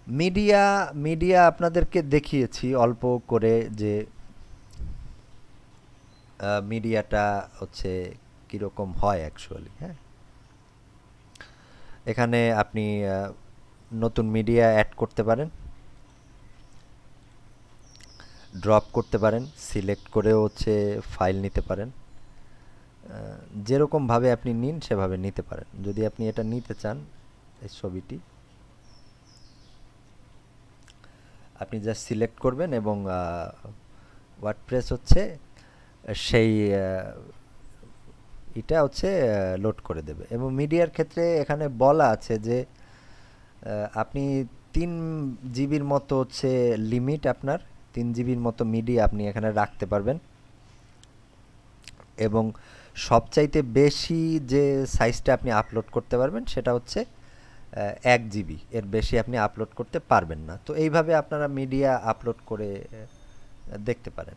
Media media আপনাদেরকে দেখিয়েছি অল্প করে যে মিডিয়াটা হচ্ছে কীরকম হয় অ্যাকচুয়ালি। হ্যাঁ, এখানে আপনি নতুন মিডিয়া অ্যাড করতে পারেন, ড্রপ করতে পারেন, সিলেক্ট করেও হচ্ছে ফাইল নিতে পারেন। যেরকমভাবে আপনি নিন সেভাবে নিতে পারেন। যদি আপনি এটা নিতে চান, এই ছবিটি আপনি জাস্ট সিলেক্ট করবেন এবং ওয়ার্ডপ্রেস হচ্ছে সেই এটা হচ্ছে লোড করে দেবে। এবং মিডিয়ার ক্ষেত্রে এখানে বলা আছে যে আপনি 3 জিবির মতো হচ্ছে লিমিট আপনার, 3 জিবির মতো মিডিয়া আপনি এখানে রাখতে পারবেন। এবং সবচাইতে বেশি যে সাইজটা আপনি আপলোড করতে পারবেন সেটা হচ্ছে 1 জিবি, এর বেশি আপনি আপলোড করতে পারবেন না। তো এইভাবে আপনারা মিডিয়া আপলোড করে দেখতে পারেন।